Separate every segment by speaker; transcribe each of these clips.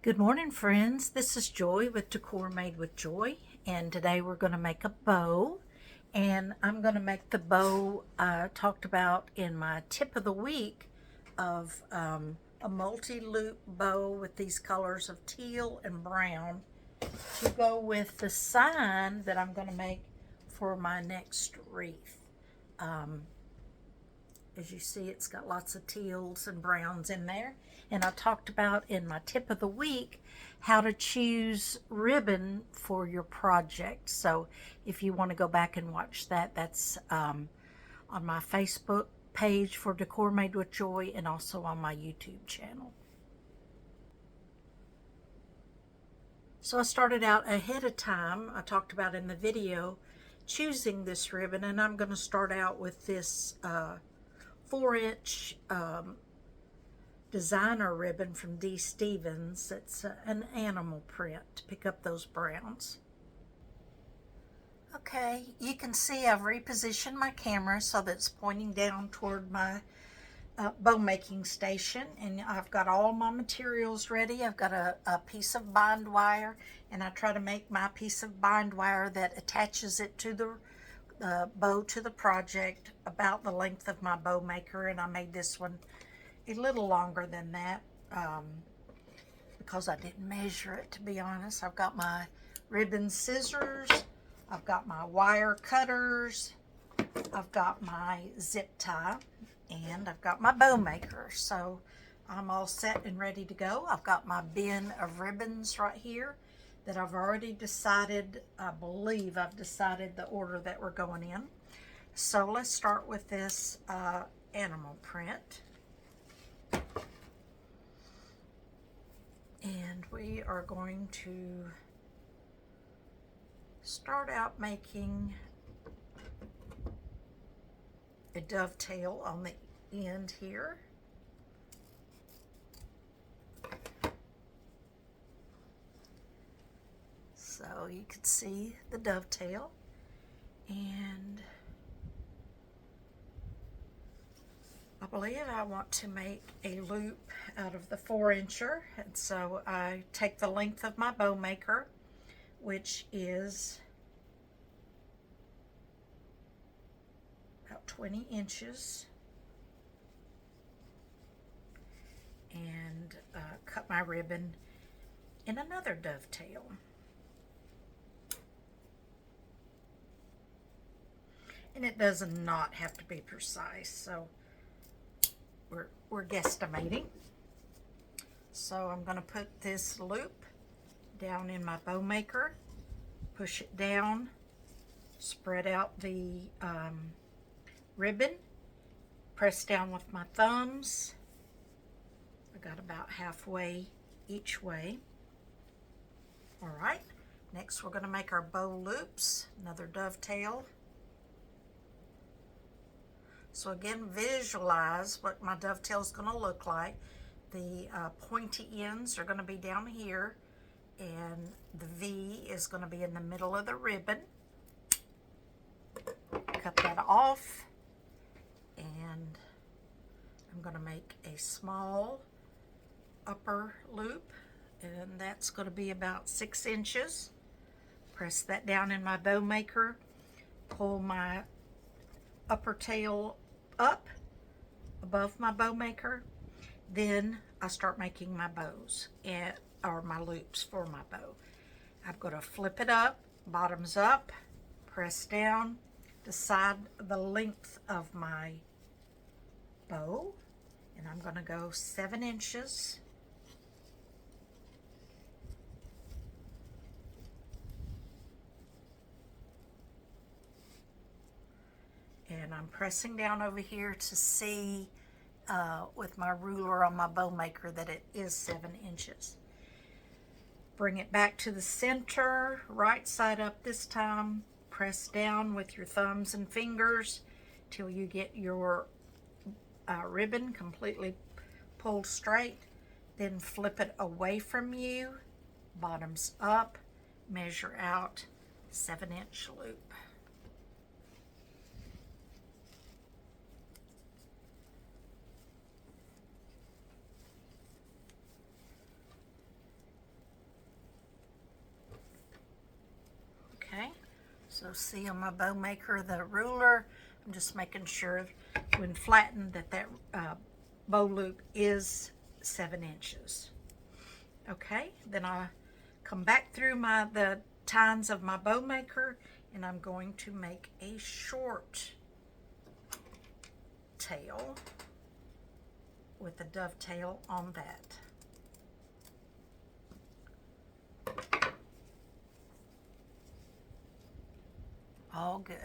Speaker 1: Good morning, friends. This is Joy with Decor Made with Joy, and today we're going to make a bow. And I'm going to make the bow I talked about in my tip of the week of a multi-loop bow with these colors of teal and brown to go with the sign that I'm going to make for my next wreath. As you see, it's got lots of teals and browns in there. And I talked about in my tip of the week how to choose ribbon for your project. So if you want to go back and watch that, that's on my Facebook page for Decor Made with Joy and also on my YouTube channel. So I started out ahead of time. I talked about in the video choosing this ribbon, and I'm going to start out with this 4-inch designer ribbon from D. Stevens. It's an animal print to pick up those browns. Okay, you can see I've repositioned my camera so that it's pointing down toward my bow making station, and I've got all my materials ready. I've got a piece of bind wire, and I try to make my piece of bind wire that attaches it to the bow to the project about the length of my bow maker, and I made this one a little longer than that because I didn't measure it, to be honest. I've got my ribbon scissors, I've got my wire cutters, I've got my zip tie, and I've got my bow maker. So I'm all set and ready to go. I've got my bin of ribbons right here that I've already decided, I believe I've decided the order that we're going in. So let's start with this animal print. And we are going to start out making a dovetail on the end here. So you can see the dovetail, and I believe I want to make a loop out of the 4-incher, and so I take the length of my bow maker, which is about 20 inches, and cut my ribbon in another dovetail. And it does not have to be precise, so we're guesstimating. So I'm going to put this loop down in my bow maker, push it down, spread out the ribbon, press down with my thumbs. I got about halfway each way. All right, next we're going to make our bow loops, another dovetail. So again, visualize what my dovetail is going to look like. The pointy ends are going to be down here, and the V is going to be in the middle of the ribbon. Cut that off, and I'm going to make a small upper loop, and that's going to be about 6 inches. Press that down in my bow maker, pull my upper tail up above my bow maker. Then I start making my bows or my loops for my bow. I'm going to flip it up, bottoms up, press down, decide the length of my bow, and I'm going to go 7 inches. And I'm pressing down over here to see with my ruler on my bow maker that it is 7 inches. Bring it back to the center, right side up this time. Press down with your thumbs and fingers till you get your ribbon completely pulled straight. Then flip it away from you, bottoms up, measure out 7-inch loop. see on my bow maker, the ruler, I'm just making sure when flattened that bow loop is 7 inches. Okay, then I come back through the tines of my bow maker, and I'm going to make a short tail with a dovetail on that. All good.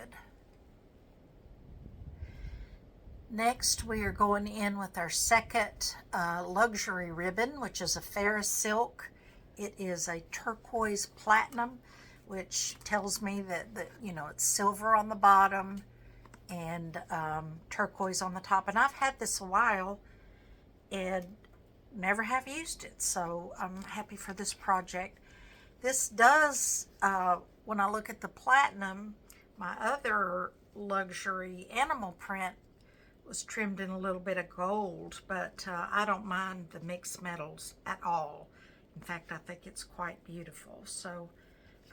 Speaker 1: Next, we are going in with our second luxury ribbon, which is a Ferris silk. It is a turquoise platinum, which tells me that it's silver on the bottom and turquoise on the top. And I've had this a while and never have used it, so I'm happy for this project. This does, when I look at the platinum, my other luxury animal print was trimmed in a little bit of gold, but I don't mind the mixed metals at all. In fact, I think it's quite beautiful. So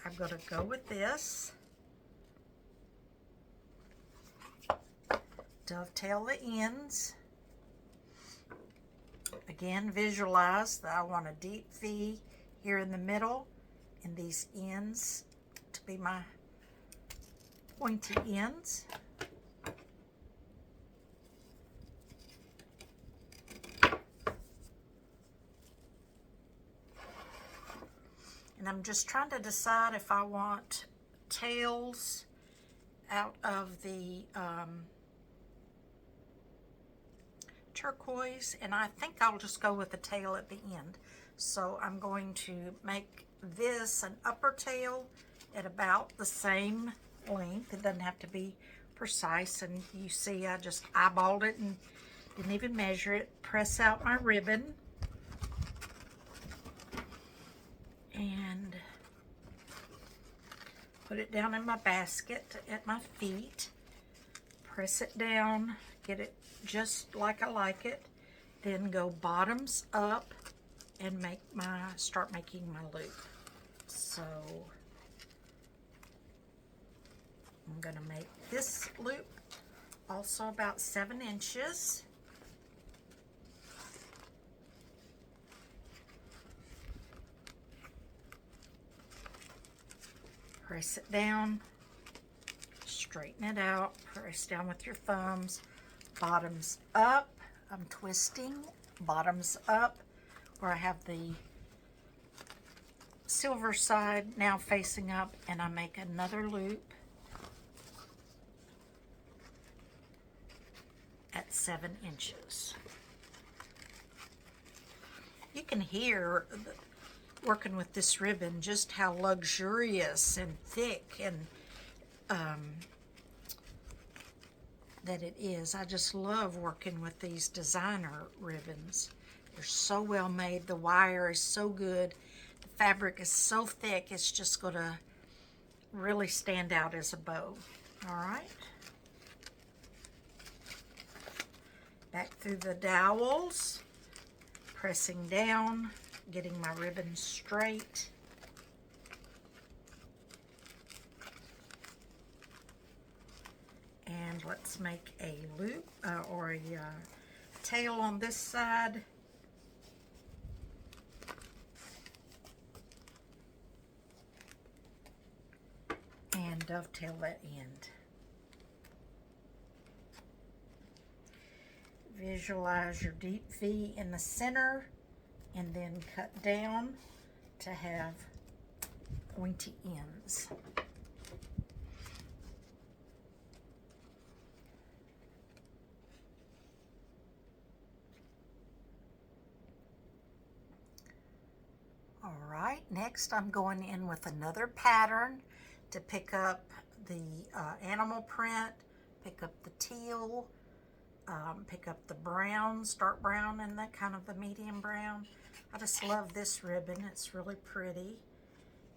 Speaker 1: I'm going to go with this. Dovetail the ends. Again, visualize that I want a deep V here in the middle and these ends to be my pointy ends. And I'm just trying to decide if I want tails out of the turquoise, and I think I'll just go with the tail at the end. So I'm going to make this an upper tail at about the same length. It doesn't have to be precise, and you see I just eyeballed it and didn't even measure it. Press out my ribbon and put it down in my basket at my feet. Press it down, get it just like I like it. Then go bottoms up and start making my loop. So I'm gonna make this loop also about 7 inches. Press it down, straighten it out, press down with your thumbs, bottoms up. I'm twisting, bottoms up, where I have the silver side now facing up, and I make another loop at 7 inches. You can hear working with this ribbon just how luxurious and thick and that it is. I just love working with these designer ribbons. They're so well made. The wire is so good. The fabric is so thick. It's just going to really stand out as a bow. All right. Back through the dowels, pressing down, getting my ribbon straight. And let's make a loop or a tail on this side. And dovetail that end. Visualize your deep V in the center and then cut down to have pointy ends. All right, next I'm going in with another pattern to pick up the animal print, pick up the teal, pick up the browns, dark brown, and that kind of the medium brown. I just love this ribbon. It's really pretty.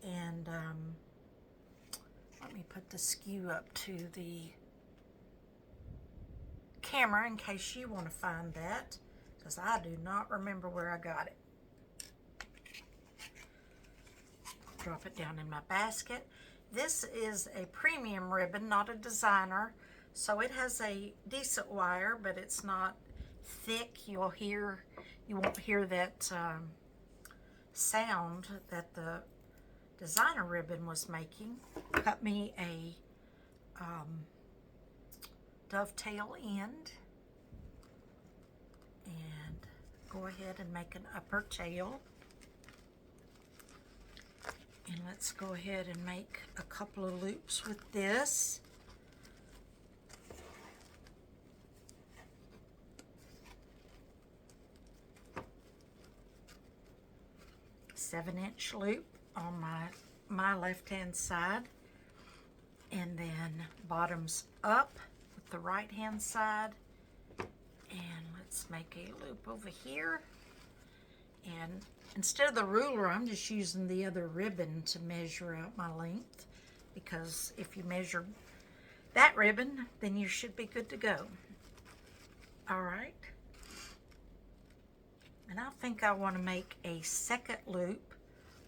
Speaker 1: And let me put the skew up to the camera in case you want to find that, because I do not remember where I got it. Drop it down in my basket. This is a premium ribbon, not a designer, so it has a decent wire, but it's not thick. You won't hear that sound that the designer ribbon was making. Cut me a dovetail end and go ahead and make an upper tail. And let's go ahead and make a couple of loops with this. Seven-inch loop on my left-hand side, and then bottoms up with the right-hand side. And let's make a loop over here. And instead of the ruler, I'm just using the other ribbon to measure out my length, because if you measure that ribbon, then you should be good to go. All right. And I think I want to make a second loop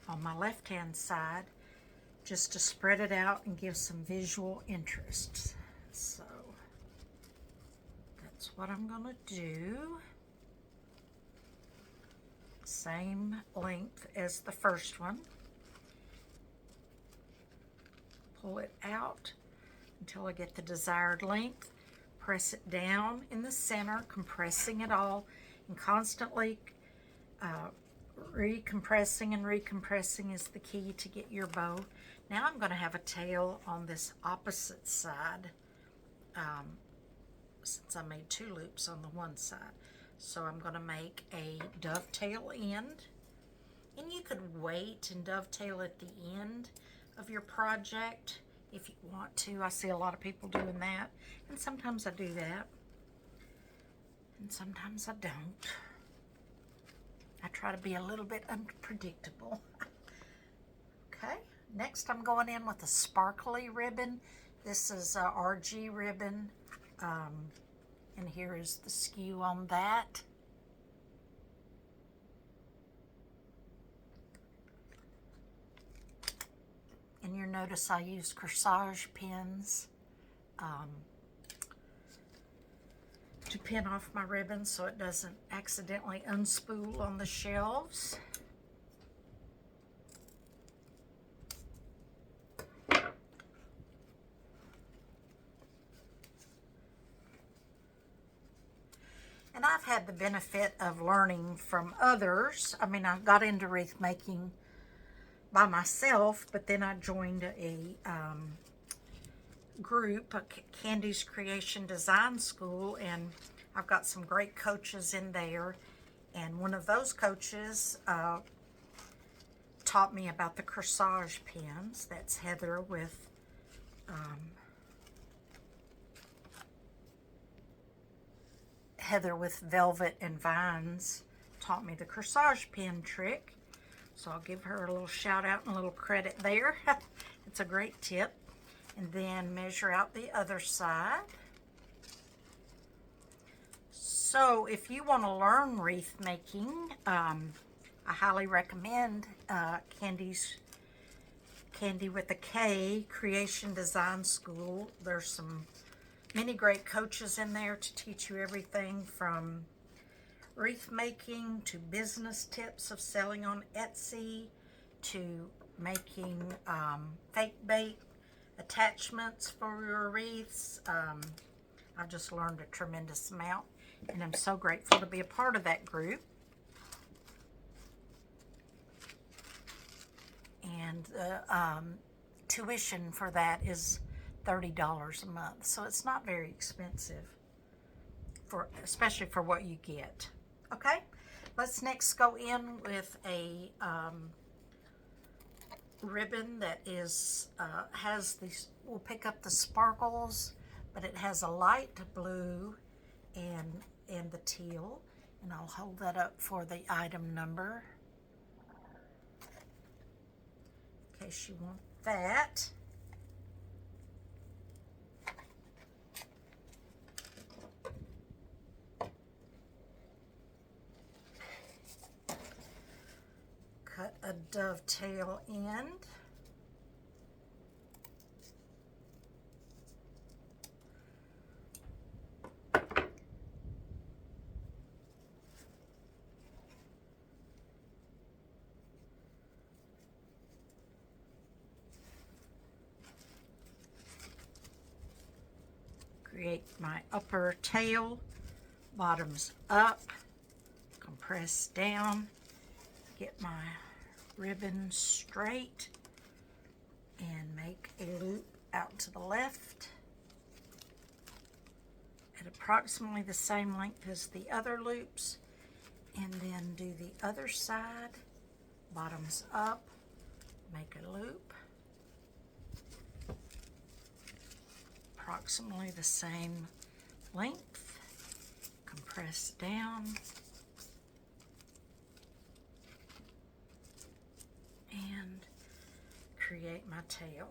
Speaker 1: on my left-hand side just to spread it out and give some visual interest. So that's what I'm going to do. Same length as the first one. Pull it out until I get the desired length. Press it down in the center, compressing it all, and constantly recompressing and recompressing is the key to get your bow. Now I'm going to have a tail on this opposite side, since I made two loops on the one side. So I'm going to make a dovetail end, and you could wait and dovetail at the end of your project if you want to. I see a lot of people doing that, and sometimes I do that, and sometimes I don't. I try to be a little bit unpredictable. Okay, next I'm going in with a sparkly ribbon. This is a RG ribbon, and here is the skew on that. And you'll notice I use corsage pins to pin off my ribbon so it doesn't accidentally unspool on the shelves. And I've had the benefit of learning from others. I mean, I got into wreath making by myself, but then I joined a group, a Candy's Creation Design School, and I've got some great coaches in there. And one of those coaches taught me about the corsage pins. That's Heather with Velvet and Vines taught me the corsage pin trick. So I'll give her a little shout out and a little credit there. It's a great tip. And then measure out the other side. So if you want to learn wreath making, I highly recommend Candy with a K, Creation Design School. There's many great coaches in there to teach you everything from wreath making to business tips of selling on Etsy to making fake bait attachments for your wreaths. I've just learned a tremendous amount, and I'm so grateful to be a part of that group. And the tuition for that is $30 a month, so it's not very expensive, especially for what you get. Okay, let's next go in with a ribbon that has these. We'll pick up the sparkles, but it has a light blue and the teal, and I'll hold that up for the item number in case you want that. Cut a dovetail end. create my upper tail, bottoms up, compress down, get my ribbon straight, and make a loop out to the left at approximately the same length as the other loops, and then do the other side, bottoms up, make a loop approximately the same length, compress down, and create my tail.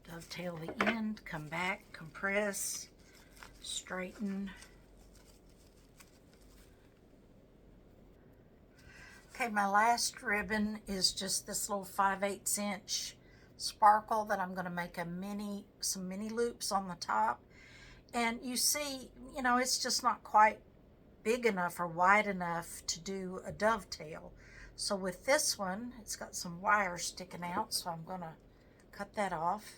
Speaker 1: Dovetail the end, come back, compress, straighten. Okay, my last ribbon is just this little 5/8 inch sparkle that I'm going to make some mini loops on the top. And you see, you know, it's just not quite big enough or wide enough to do a dovetail. So with this one, it's got some wire sticking out, so I'm going to cut that off.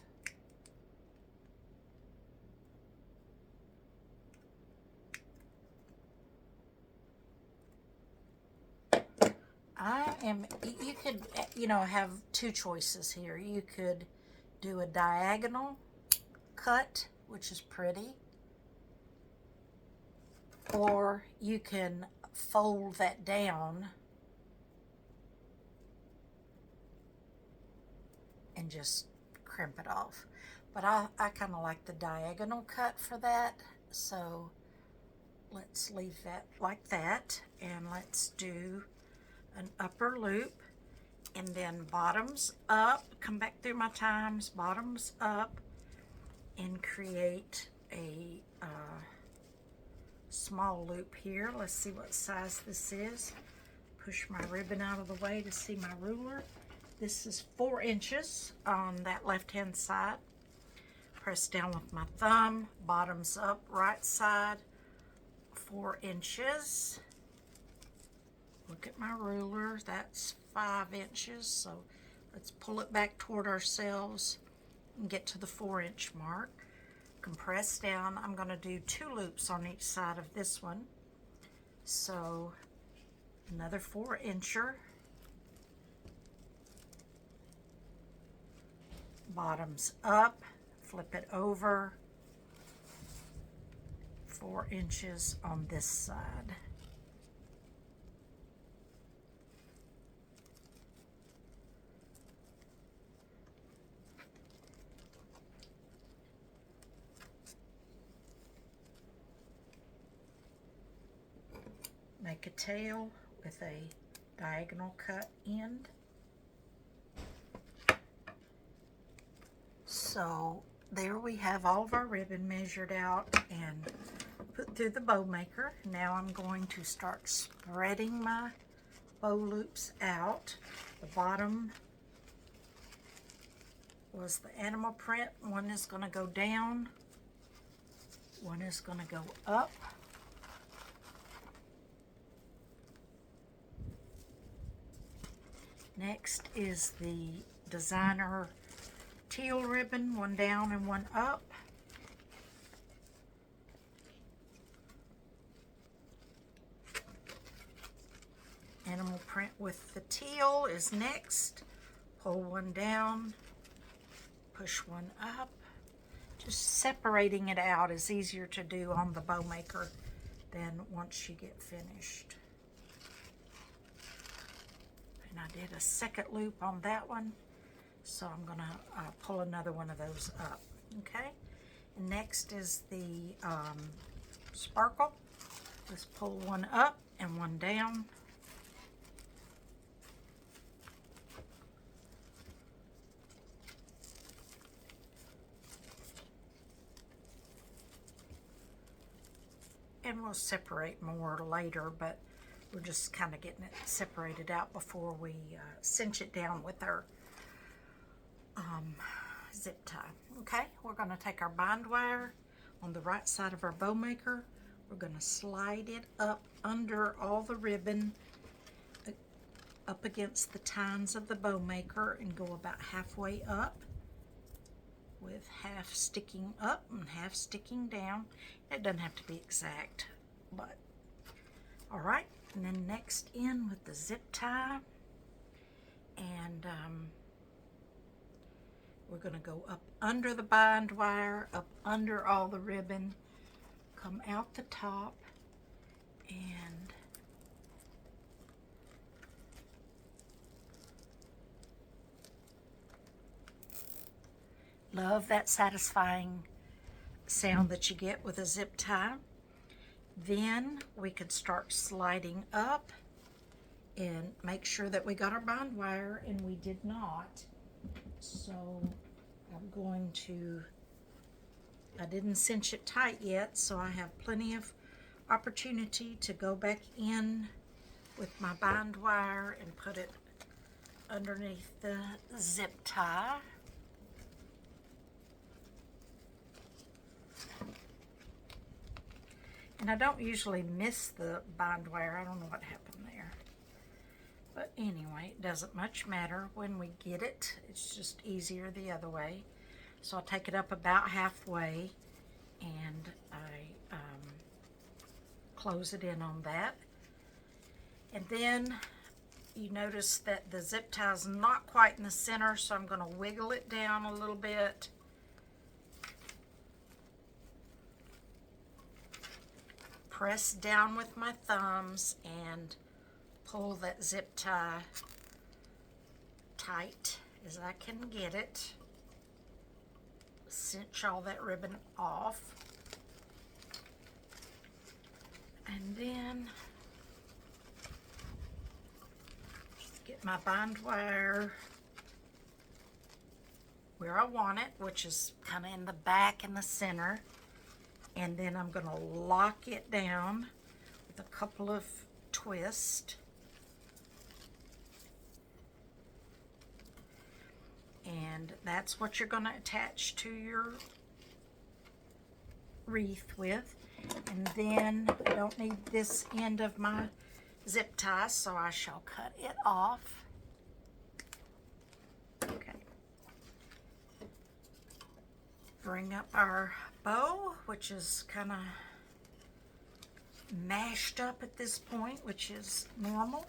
Speaker 1: You could, you know, have two choices here. You could do a diagonal cut, which is pretty, or you can fold that down and just crimp it off. But I kind of like the diagonal cut for that, so let's leave that like that, and let's do an upper loop, and then bottoms up, come back through my times, bottoms up, and create a small loop here. Let's see what size this is. Push my ribbon out of the way to see my ruler. This is 4 inches on that left hand side. Press down with my thumb, bottoms up, right side, 4 inches. Look at my ruler, that's 5 inches, so let's pull it back toward ourselves and get to the 4-inch mark. Compress down. I'm going to do 2 loops on each side of this one. So another 4-incher. Bottoms up, flip it over, 4 inches on this side. Make a tail with a diagonal cut end. So there we have all of our ribbon measured out and put through the bow maker. Now I'm going to start spreading my bow loops out. The bottom was the animal print. One is going to go down, one is going to go up. Next is the designer teal ribbon, one down and one up. Animal print with the teal is next. Pull one down, push one up. Just separating it out is easier to do on the bow maker than once you get finished. And I did a second loop on that one, so I'm going to pull another one of those up. Okay, and next is the sparkle. Let's pull one up and one down. And we'll separate more later, but we're just kind of getting it separated out before we cinch it down with our zip tie. Okay, we're going to take our bind wire on the right side of our bow maker. We're going to slide it up under all the ribbon, up against the tines of the bow maker, and go about halfway up, with half sticking up and half sticking down. It doesn't have to be exact, but all right. And then next in with the zip tie, and we're going to go up under the bind wire, up under all the ribbon, come out the top, and love that satisfying sound that you get with a zip tie. Then we could start sliding up and make sure that we got our bind wire, and we did not. So I'm going to, I didn't cinch it tight yet, so I have plenty of opportunity to go back in with my bind wire and put it underneath the zip tie. And I don't usually miss the bind wire. I don't know what happened there. But anyway, it doesn't much matter when we get it. It's just easier the other way. So I'll take it up about halfway, and I close it in on that. And then you notice that the zip tie is not quite in the center, so I'm going to wiggle it down a little bit. Press down with my thumbs and pull that zip tie tight as I can get it. Cinch all that ribbon off. And then get my bind wire where I want it, which is kind of in the back and the center. And then I'm going to lock it down with a couple of twists. And that's what you're going to attach to your wreath with. And then I don't need this end of my zip tie, so I shall cut it off. Okay. Bring up our bow, which is kind of mashed up at this point, which is normal.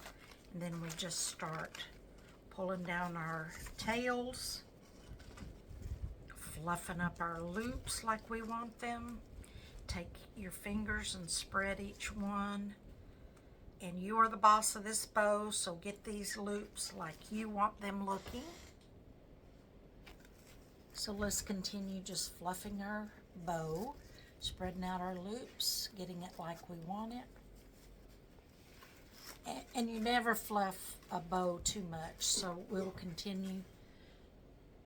Speaker 1: And then we just start pulling down our tails, fluffing up our loops like we want them. Take your fingers and spread each one. And you are the boss of this bow, so get these loops like you want them looking. So let's continue just fluffing our bow, spreading out our loops, getting it like we want it. And you never fluff a bow too much, so we'll continue